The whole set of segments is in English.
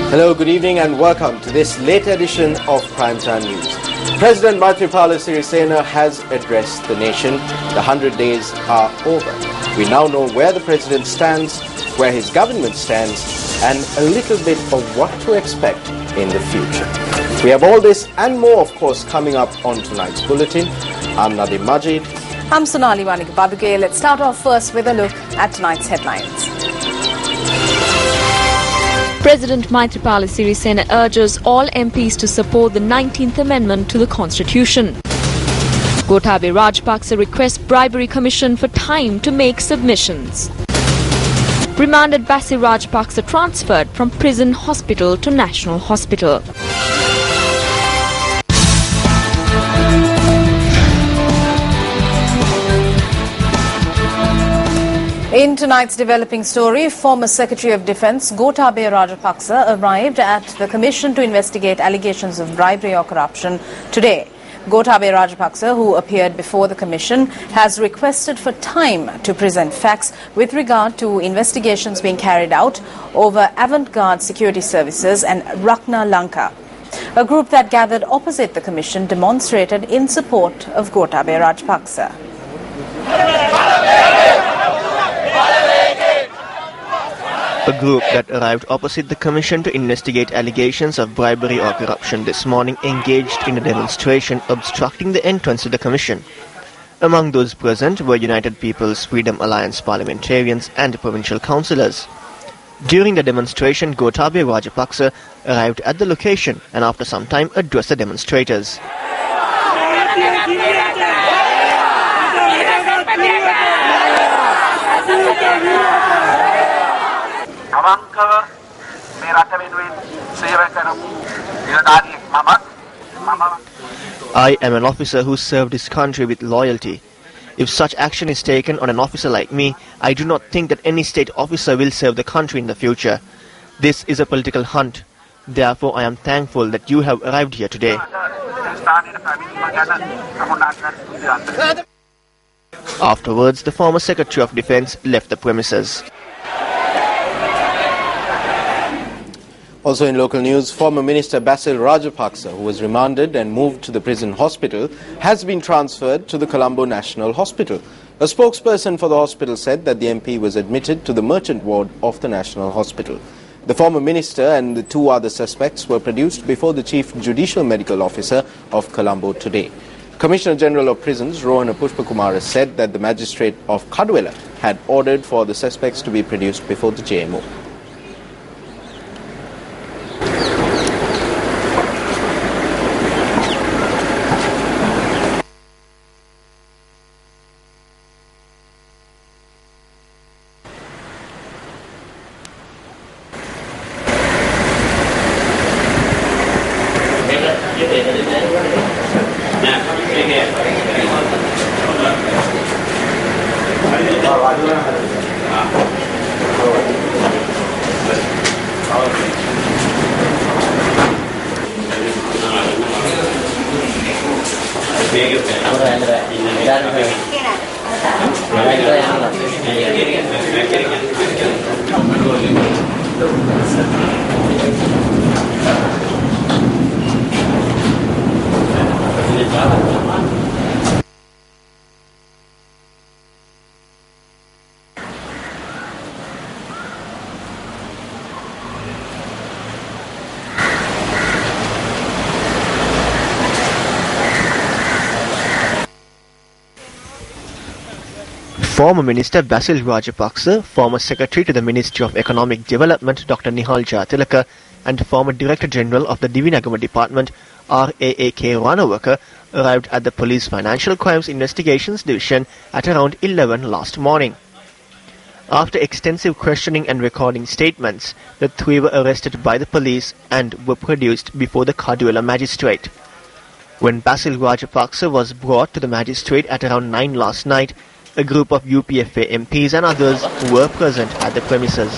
Hello, good evening and welcome to this late edition of Primetime News. President Maithripala Sirisena has addressed the nation. The 100 days are over. We now know where the president stands, where his government stands, and a little bit of what to expect in the future. We have all this and more, of course, coming up on tonight's bulletin. I'm Nadim Majid. I'm Sonali Wanik-Baduke. Let's start off first with a look at tonight's headlines. President Maithripala Sirisena urges all MPs to support the 19th Amendment to the Constitution. Gotabaya Rajapaksa requests bribery commission for time to make submissions. Remanded Basil Rajapaksa transferred from prison hospital to National Hospital. In tonight's developing story, former Secretary of Defence Gotabaya Rajapaksa arrived at the Commission to investigate allegations of bribery or corruption today. Gotabaya Rajapaksa, who appeared before the Commission, has requested for time to present facts with regard to investigations being carried out over Avant-Garde Security Services and Rakna Lanka. A group that gathered opposite the Commission demonstrated in support of Gotabaya Rajapaksa. A group that arrived opposite the Commission to investigate allegations of bribery or corruption this morning engaged in a demonstration obstructing the entrance to the Commission. Among those present were United People's Freedom Alliance parliamentarians and provincial councillors. During the demonstration, Gotabaya Rajapaksa arrived at the location and after some time addressed the demonstrators. I am an officer who served his country with loyalty. If such action is taken on an officer like me, I do not think that any state officer will serve the country in the future. This is a political hunt. Therefore, I am thankful that you have arrived here today. Afterwards, the former Secretary of Defence left the premises. Also in local news, former Minister Basil Rajapaksa, who was remanded and moved to the prison hospital, has been transferred to the Colombo National Hospital. A spokesperson for the hospital said that the MP was admitted to the merchant ward of the National Hospital. The former minister and the two other suspects were produced before the Chief Judicial Medical Officer of Colombo today. Commissioner General of Prisons Rohana Pushpakumara said that the magistrate of Kadwela had ordered for the suspects to be produced before the JMO. Former Minister Basil Rajapaksa, former Secretary to the Ministry of Economic Development Dr. Nihal Jayatilaka, and former Director General of the Divinagama Department RAAK Ranawaka arrived at the Police Financial Crimes Investigations Division at around 11 last morning. After extensive questioning and recording statements, the three were arrested by the police and were produced before the Kadwela magistrate. When Basil Rajapaksa was brought to the magistrate at around 9 last night, a group of UPFA MPs and others were present at the premises.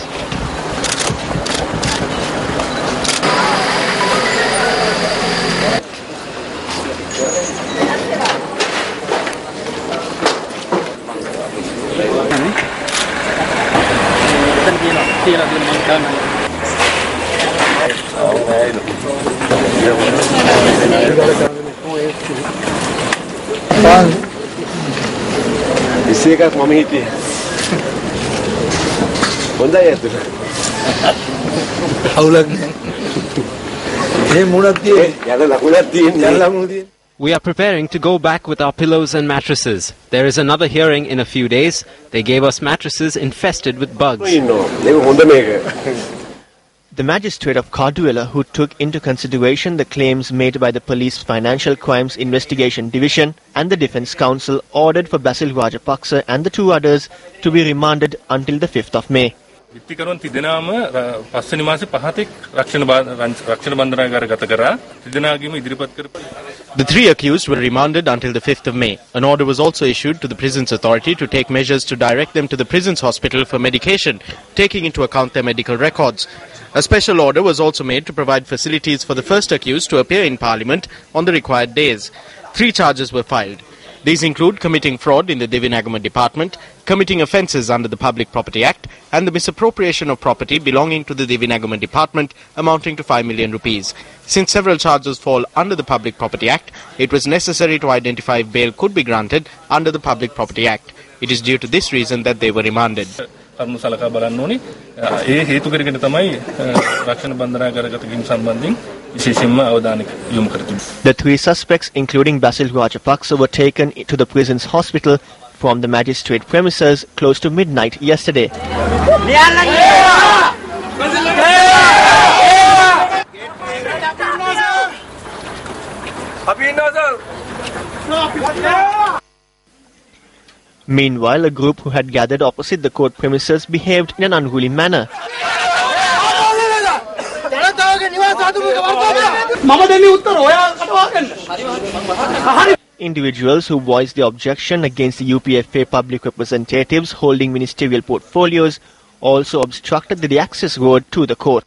We are preparing to go back with our pillows and mattresses. There is another hearing in a few days. They gave us mattresses infested with bugs. The magistrate of Carduela, who took into consideration the claims made by the Police Financial Crimes Investigation Division and the Defence Council, ordered for Basil Rajapaksa and the two others to be remanded until the 5th of May. The three accused were remanded until the 5th of May. An order was also issued to the Prisons Authority to take measures to direct them to the Prisons Hospital for medication, taking into account their medical records. A special order was also made to provide facilities for the first accused to appear in Parliament on the required days. 3 charges were filed. These include committing fraud in the Devinagama Department, committing offences under the Public Property Act, and the misappropriation of property belonging to the Devinagama Department amounting to 5 million rupees. Since several charges fall under the Public Property Act, it was necessary to identify if bail could be granted under the Public Property Act. It is due to this reason that they were remanded. The 3 suspects, including Basil Rajapaksa, were taken to the prison's hospital from the magistrate premises close to midnight yesterday. Meanwhile, a group who had gathered opposite the court premises behaved in an unruly manner. Individuals who voiced their objection against the UPFA public representatives holding ministerial portfolios also obstructed the access road to the court.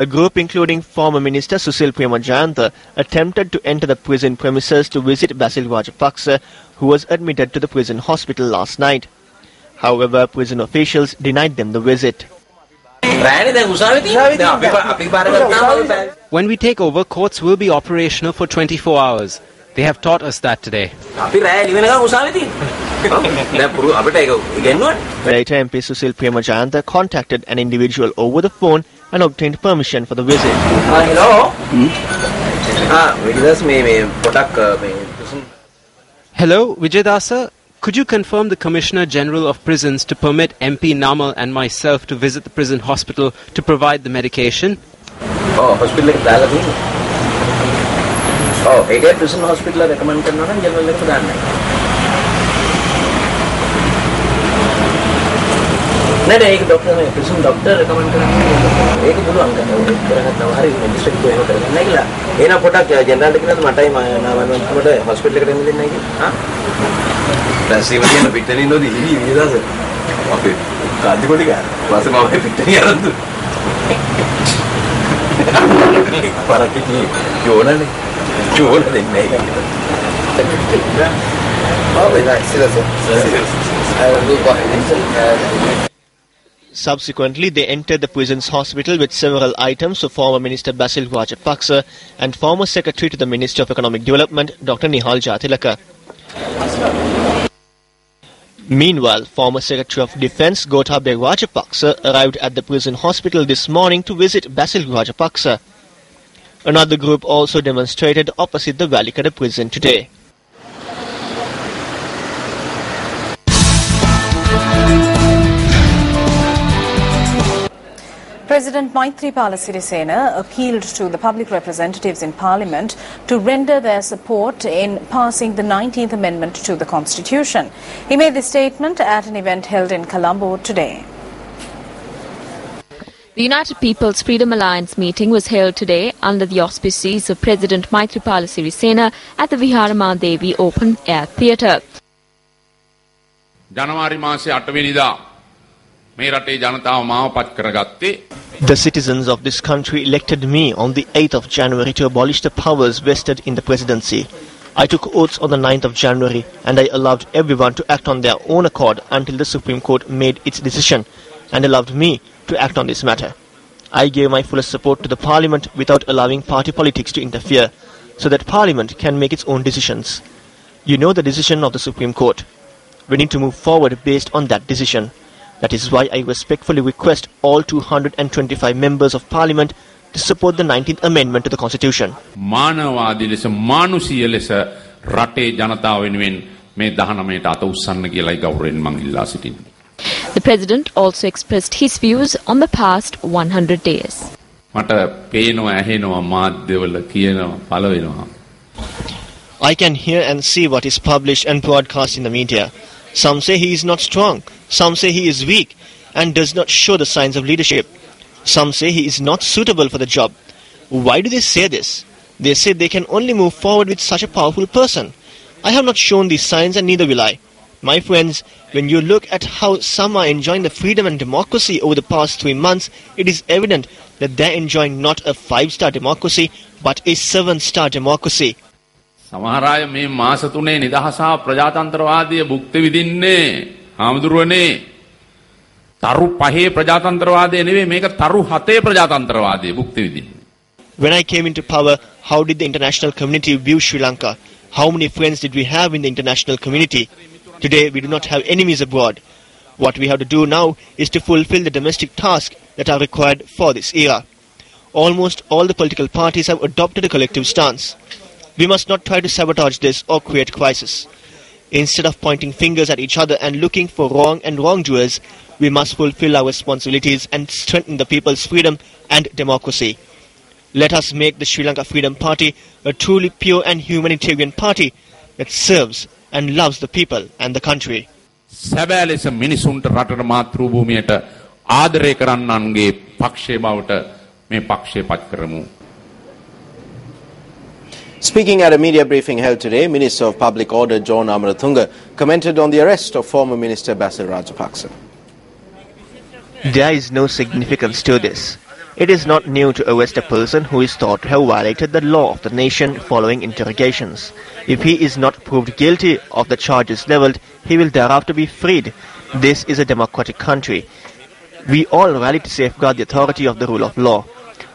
A group including former Minister Susil Premajayantha attempted to enter the prison premises to visit Basil Rajapaksa, who was admitted to the prison hospital last night. However, prison officials denied them the visit. When we take over, courts will be operational for 24 hours. They have taught us that today. Later, MP Susil Premajayantha contacted an individual over the phone and obtained permission for the visit. Hello, Vijay. Could you confirm the Commissioner General of Prisons to permit MP Namal and myself to visit the prison hospital to provide the medication? Oh, hospital Oh, a prison hospital recommend general doctor, prison doctor recommend Subsequently, they entered the prison's hospital with several items of former Minister Basil Rajapaksa and former Secretary to the Ministry of Economic Development, Dr. Nihal Jatilaka. Meanwhile, former Secretary of Defence Gotabaya Rajapaksa arrived at the prison hospital this morning to visit Basil Rajapaksa. Another group also demonstrated opposite the Valikada prison today. President Maithripala Sirisena appealed to the public representatives in Parliament to render their support in passing the 19th Amendment to the Constitution. He made this statement at an event held in Colombo today. The United People's Freedom Alliance meeting was held today under the auspices of President Maithripala Sirisena at the Viharama Devi Open Air Theatre. The citizens of this country elected me on the 8th of January to abolish the powers vested in the presidency. I took oaths on the 9th of January and I allowed everyone to act on their own accord until the Supreme Court made its decision and allowed me to act on this matter. I gave my fullest support to the Parliament without allowing party politics to interfere, so that Parliament can make its own decisions. You know the decision of the Supreme Court. We need to move forward based on that decision. That is why I respectfully request all 225 members of Parliament to support the 19th Amendment to the Constitution. මානවවාදී ලෙස මානුෂීය ලෙස රටේ ජනතාව වෙනුවෙන් මේ 19ට අත උස්සන්න කියලායි ගෞරවයෙන් මම ඉල්ලා සිටින්නේ. The President also expressed his views on the past 100 days. මට පේනවා ඇහෙනවා මාධ්‍යවල කියනවා පළ වෙනවා. I can hear and see what is published and broadcast in the media. Some say he is not strong, some say he is weak and does not show the signs of leadership. Some say he is not suitable for the job. Why do they say this? They say they can only move forward with such a powerful person. I have not shown these signs and neither will I. My friends, when you look at how some are enjoying the freedom and democracy over the past 3 months, it is evident that they are enjoying not a 5-star democracy, but a 7-star democracy. සමහර අය මේ මාස 3 නිදහස හා ප්‍රජාතන්ත්‍රවාදයේ භුක්ති විඳින්නේ ආමදුරුවනේ තරු 5 ප්‍රජාතන්ත්‍රවාදයේ නෙවෙයි මේක තරු 7 ප්‍රජාතන්ත්‍රවාදයේ භුක්ති විඳින්නේ. When I came into power, how did the international community view Sri Lanka? How many friends did we have in the international community? Today we do not have enemies abroad. What we have to do now is to fulfill the domestic tasks that are required for this era. Almost all the political parties have adopted a collective stance. We must not try to sabotage this or create crisis. Instead of pointing fingers at each other and looking for wrong and wrongdoers, we must fulfill our responsibilities and strengthen the people's freedom and democracy. Let us make the Sri Lanka Freedom Party a truly pure and humanitarian party that serves and loves the people and the country. සැබෑ ලෙස මිනිසුන්ට රටට මාතෘ භූමියට ආදරය කරන්නන්ගේ පක්ෂය බවට මේ පක්ෂය පත් කරමු. Speaking at a media briefing held today, Minister of Public Order John Amarathunga commented on the arrest of former Minister Basil Rajapaksa. There is no significance to this. It is not new to arrest a person who is thought to have violated the law of the nation following interrogations. If he is not proved guilty of the charges levelled, he will thereafter be freed. This is a democratic country. We all rally to safeguard the authority of the rule of law.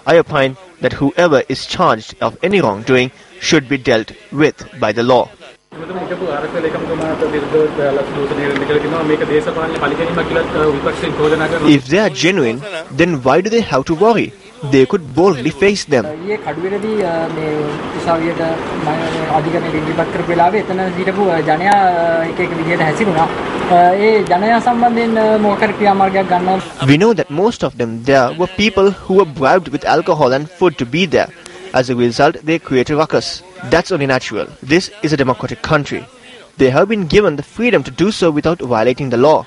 I opine that whoever is charged of any wrongdoing should be dealt with by the law. If they are genuine, then why do they have to worry? They could boldly face them. We know that most of them there were people who were bribed with alcohol and food to be there. As a result, they create a ruckus. That's only natural. This is a democratic country. They have been given the freedom to do so without violating the law.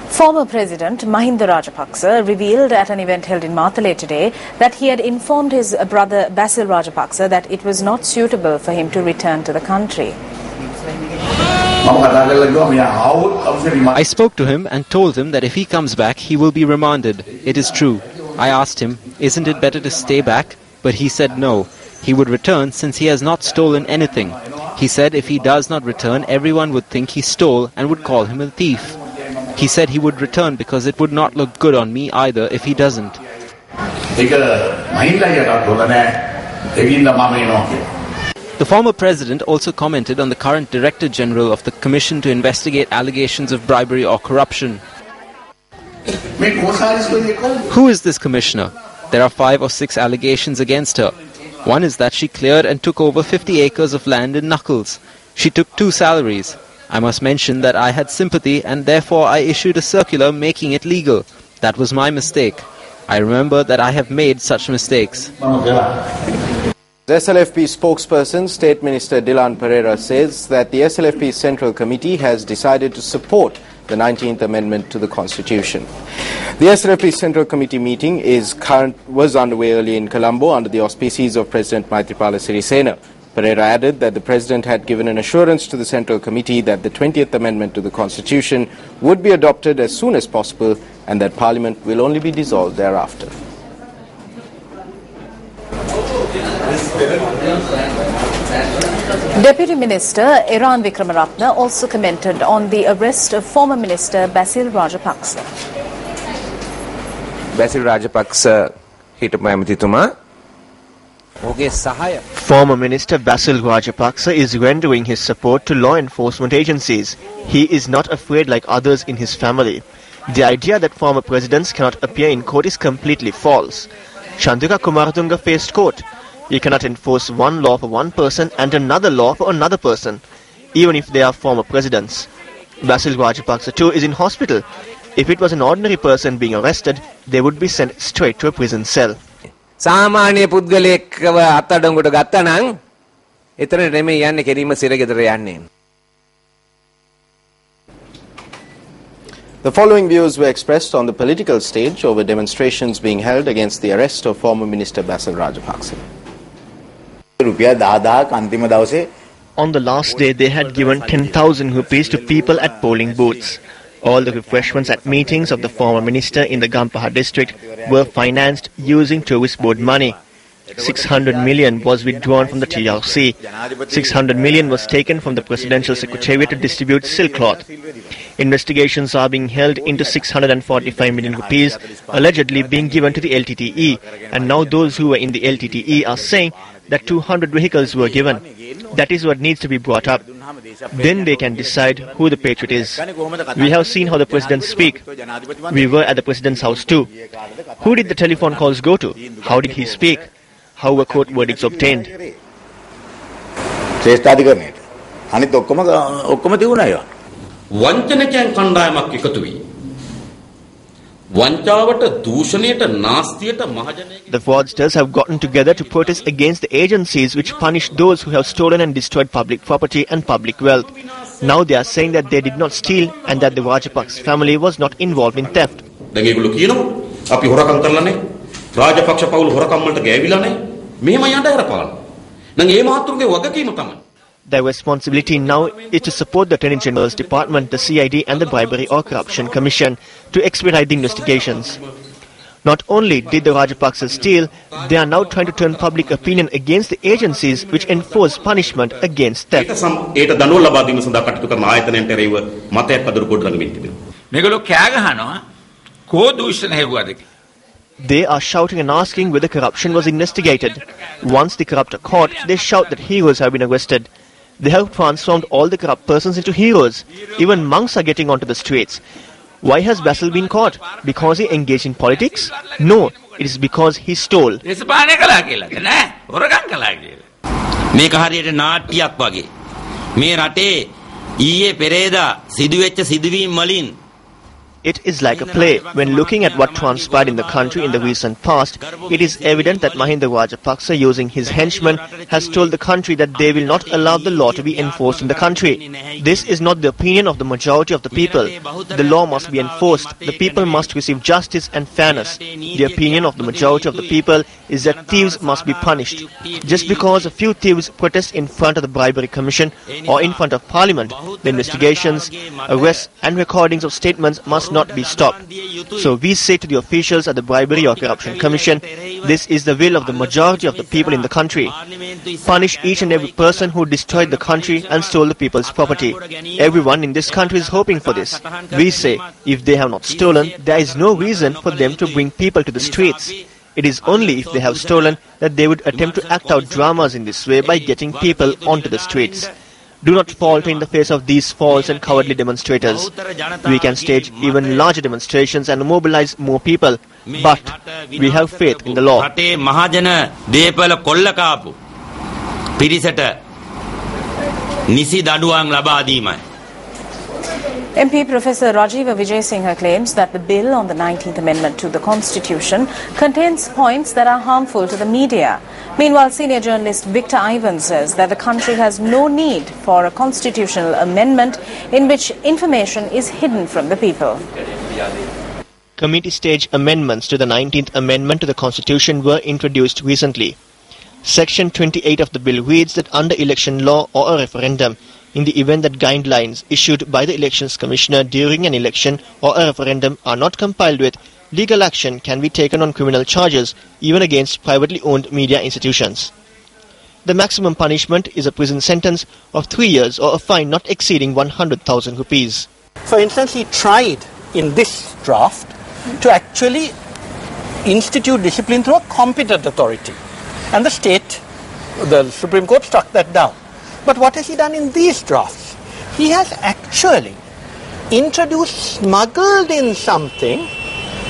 Former President Mahinda Rajapaksa revealed at an event held in Matale today that he had informed his brother Basil Rajapaksa that it was not suitable for him to return to the country. I spoke to him and told him that if he comes back, he will be remanded. It is true. I asked him, isn't it better to stay back? But he said no. He would return since he has not stolen anything. He said if he does not return, everyone would think he stole and would call him a thief. He said he would return because it would not look good on me either if he doesn't. The former president also commented on the current Director General of the Commission to investigate allegations of bribery or corruption. Who is this commissioner? There are 5 or 6 allegations against her. One is that she cleared and took over 50 acres of land in Knuckles. She took 2 salaries. I must mention that I had sympathy and therefore I issued a circular making it legal. That was my mistake. I remember that I have made such mistakes. The SLFP spokesperson, State Minister Dilan Pereira, says that the SLFP Central Committee has decided to support the 19th Amendment to the Constitution. The SLFP Central Committee meeting was underway early in Colombo under the auspices of President Maithripala Sirisena. Pereira added that the President had given an assurance to the Central Committee that the 20th Amendment to the Constitution would be adopted as soon as possible and that Parliament will only be dissolved thereafter. Deputy Minister Iran Vikramaratne also commented on the arrest of former Minister Basil Rajapaksa. Basil Rajapaksa හිටපු ඇමතිතුමා Former Minister Basil Rajapaksa is rendering his support to law enforcement agencies. He is not afraid like others in his family. The idea that former presidents cannot appear in court is completely false. Chandrika Kumaratunga faced court. You cannot enforce one law for one person and another law for another person, even if they are former presidents. Basil Rajapaksa too is in hospital. If it was an ordinary person being arrested, they would be sent straight to a prison cell. සාමාන්‍ය පුද්ගලයෙක්ව අත්අඩංගුවට ගත්තා නම් එතන නෙමෙයි යන්නේ කෙලින්ම සිරගෙදර යන්නේ. The following views were expressed on the political stage over demonstrations being held against the arrest of former Minister Basil Rajapaksa. On the last day, they had given 10,000 rupees to people at polling booths. All the refreshments at meetings of the former minister in the Gampaha district were financed using tourist board money. 600 million was withdrawn from the TRC. 600 million was taken from the Presidential Secretariat to distribute silk cloth. Investigations are being held into 645 million rupees allegedly being given to the LTTE, and now those who were in the LTTE are saying that 200 vehicles were given. That is what needs to be brought up. Then they can decide who the patriot is. We have seen how the president speak. We were at the president's house too. Who did the telephone calls go to? How did he speak? How were court verdicts obtained? වංචනකයන් කණ්ඩායමක් එකතු වී වංචාවට දූෂණයට නාස්තියට මහජනයාගේ The fraudsters have gotten together to protest against the agencies which punish those who have stolen and destroyed public property and public wealth. Now they are saying that they did not steal and that the Rajapaksa family was not involved in theft. දැන් ඒගොල්ලෝ කියනවා අපි හොරකම් කරලා නැහැ රාජපක්ෂ පවුල හොරකම් වලට ගෑවිලා නැහැ මෙහෙම යන්න හරපාන. දැන් ඒ මහතුරුගේ වගකීම තමයි. Their responsibility now is to support the Attorney General's Department, the CID and the Bribery or Corruption Commission to expedite the investigations. Not only did the Rajapaksas steal, they are now trying to turn public opinion against the agencies which enforce punishment against theft. They are shouting and asking whether corruption was investigated. Once the corrupt are caught, they shout that heroes have been arrested. They have transformed all the corrupt persons into heroes. Even monks are getting onto the streets. Why has Basil been caught? Because he engaged in politics? No, it is because he stole. මේක හරියට නාට්‍යයක් වගේ. මේ රටේ ඊයේ පෙරේදා සිදුවෙච්ච සිදුවීම් වලින් It is like a play. When looking at what transpired in the country in the recent past, it is evident that Mahinda Rajapaksa, using his henchmen, has told the country that they will not allow the law to be enforced in the country. This is not the opinion of the majority of the people. The law must be enforced. The people must receive justice and fairness. The opinion of the majority of the people is that thieves must be punished. Just because a few thieves protest in front of the Bribery Commission or in front of Parliament, the investigations, arrests and recordings of statements must not be stopped. So we say to the officials at the Bribery or Corruption Commission, this is the will of the majority of the people in the country. Punish each and every person who destroyed the country and stole the people's property. Everyone in this country is hoping for this. We say, if they have not stolen, there is no reason for them to bring people to the streets. It is only if they have stolen that they would attempt to act out dramas in this way by getting people onto the streets. Do not falter in the face of these false and cowardly demonstrators. We can stage even larger demonstrations and mobilize more people, but we have faith in the law. MP Professor Rajiva Vijayasinghe claims that the bill on the 19th Amendment to the Constitution contains points that are harmful to the media. Meanwhile, senior journalist Victor Ivan says that the country has no need for a constitutional amendment in which information is hidden from the people. Committee stage amendments to the 19th Amendment to the Constitution were introduced recently. Section 28 of the bill reads that under election law or a referendum, in the event that guidelines issued by the Elections Commissioner during an election or a referendum are not complied with, legal action can be taken on criminal charges, even against privately owned media institutions. The maximum punishment is a prison sentence of 3 years or a fine not exceeding 100,000 rupees. For instance, he tried in this draft to actually institute discipline through a competent authority. And the Supreme Court struck that down. But what has he done in these drafts? He has actually smuggled in something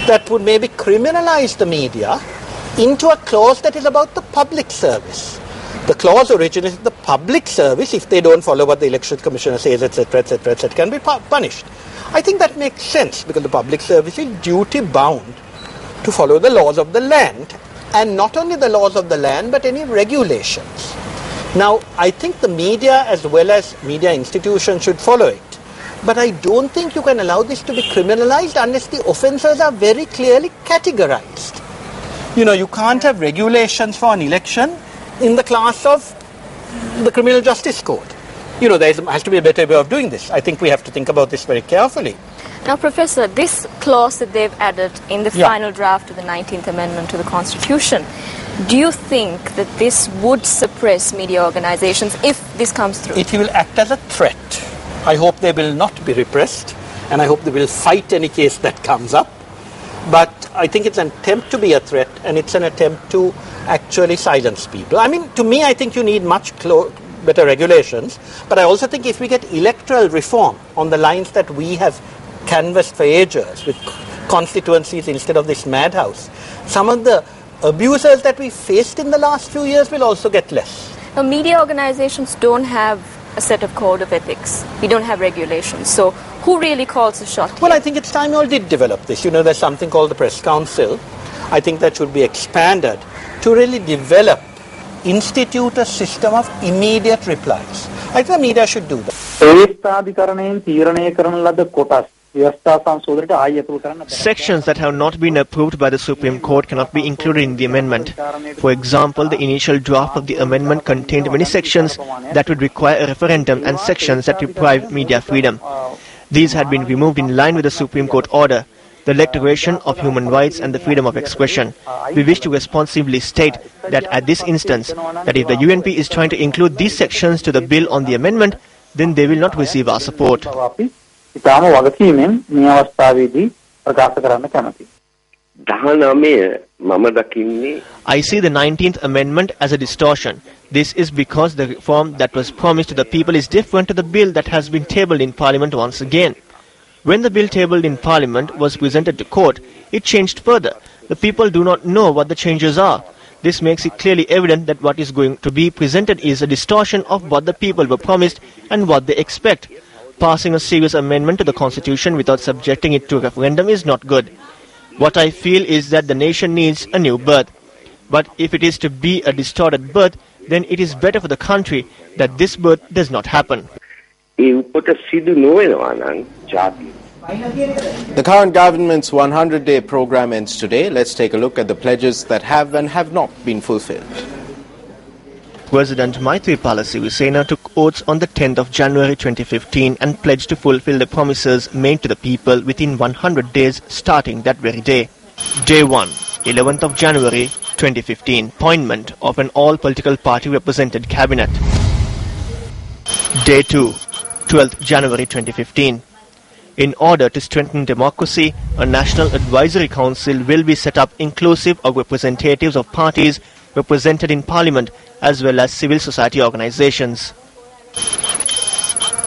that would maybe criminalize the media into a clause that is about the public service. The clause originates the public service. If they don't follow what the Election Commissioner says, etc., etc., etc., can be punished. I think that makes sense because the public service is duty bound to follow the laws of the land, and not only the laws of the land but any regulations. Now, I think the media as well as media institutions should follow it. But I don't think you can allow this to be criminalized unless the offences are very clearly categorized. You can't have regulations for an election in the class of the Criminal Justice Code. There has to be a better way of doing this. I think we have to think about this very carefully. Now, Professor, this clause that they've added in the final draft of the 19th Amendment to the Constitution, do you think that this would suppress media organizations if this comes through? It will act as a threat. I hope they will not be repressed, and I hope they will fight any case that comes up. But I think it's an attempt to be a threat, and it's an attempt to actually silence people. To me, I think you need much better regulations, but I also think if we get electoral reform on the lines that we have canvassed for ages with constituencies instead of this madhouse, some of the abusers that we faced in the last few years will also get less. Now, media organizations don't have a set of code of ethics. We don't have regulations. So who really calls the shot here? Well, I think it's time you all did develop this. There's something called the Press Council. I think that should be expanded to really develop, institute a system of immediate replies. I think the media should do that. Sections that have not been approved by the Supreme Court cannot be included in the amendment. For example, the initial draft of the amendment contained many sections that would require a referendum and sections that deprive media freedom. These had been removed in line with the Supreme Court order, the Declaration of Human Rights and the Freedom of Expression. We wish to responsibly state that at this instance, that if the UNP is trying to include these sections to the bill on the amendment, then they will not receive our support. I see the 19th Amendment as a distortion. This is because the reform that was promised to the people is different to the bill that has been tabled in Parliament once again. When the bill tabled in Parliament was presented to court, it changed further. The people do not know what the changes are. This makes it clearly evident that what is going to be presented is a distortion of what the people were promised and what they expect. Passing a serious amendment to the Constitution without subjecting it to a referendum is not good. What I feel is that the nation needs a new birth. But if it is to be a distorted birth, then it is better for the country that this birth does not happen. The current government's 100-day program ends today. Let's take a look at the pledges that have and have not been fulfilled. President Maithripala Sirisena took oaths on the 10th of January 2015 and pledged to fulfill the promises made to the people within 100 days starting that very day. Day 1, 11th of January 2015, appointment of an all-political party represented cabinet. Day 2, 12th January 2015. In order to strengthen democracy, a National Advisory Council will be set up inclusive of representatives of parties represented in Parliament as well as civil society organizations.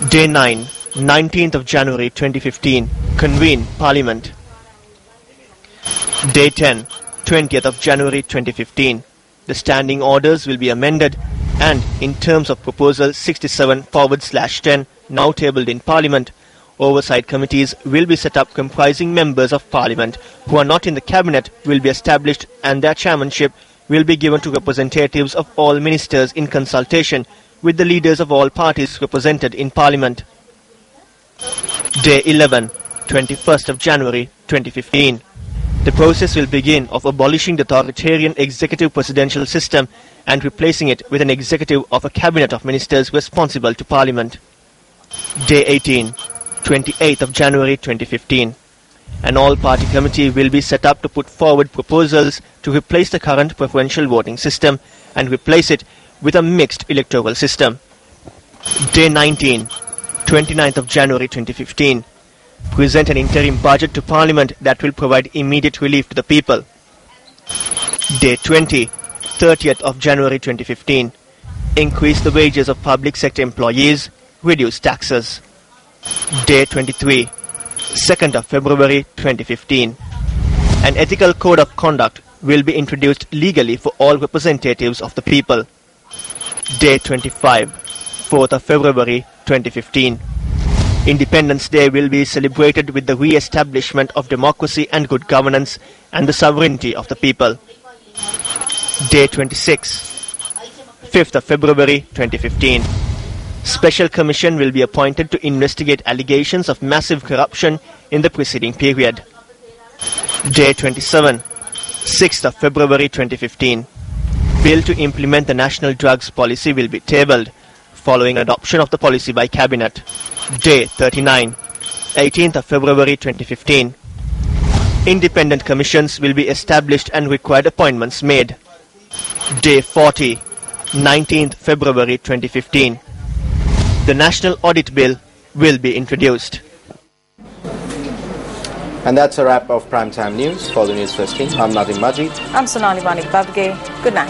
Day 9, 19th of January 2015, convene Parliament. Day 10, 20th of January 2015, the standing orders will be amended and in terms of Proposal 67/10, now tabled in Parliament, oversight committees will be set up comprising members of Parliament who are not in the Cabinet will be established and their chairmanship will be given to representatives of all ministers in consultation with the leaders of all parties represented in Parliament. Day 11, 21st of January 2015. The process will begin of abolishing the authoritarian executive presidential system and replacing it with an executive of a cabinet of ministers responsible to Parliament. Day 18, 28th of January 2015. An all-party committee will be set up to put forward proposals to replace the current preferential voting system and replace it with a mixed electoral system. Day 19, 29th of January 2015. Present an interim budget to Parliament that will provide immediate relief to the people. Day 20, 30th of January 2015. Increase the wages of public sector employees, reduce taxes. Day 23, 2nd of February 2015. An ethical code of conduct will be introduced legally for all representatives of the people. Day 25, 4th of February 2015. Independence Day will be celebrated with the re-establishment of democracy and good governance and the sovereignty of the people. Day 26, 5th of February 2015. Special Commission will be appointed to investigate allegations of massive corruption in the preceding period. Day 27, 6th of February 2015. Bill to implement the National Drugs Policy will be tabled, following adoption of the policy by Cabinet. Day 39, 18th of February 2015. Independent commissions will be established and required appointments made. Day 40, 19th February 2015. The National Audit Bill will be introduced. And that's a wrap of Primetime News. For the Newsfirst team, I'm Nadim Majid. I'm Sonali Banik-Babge. Good night.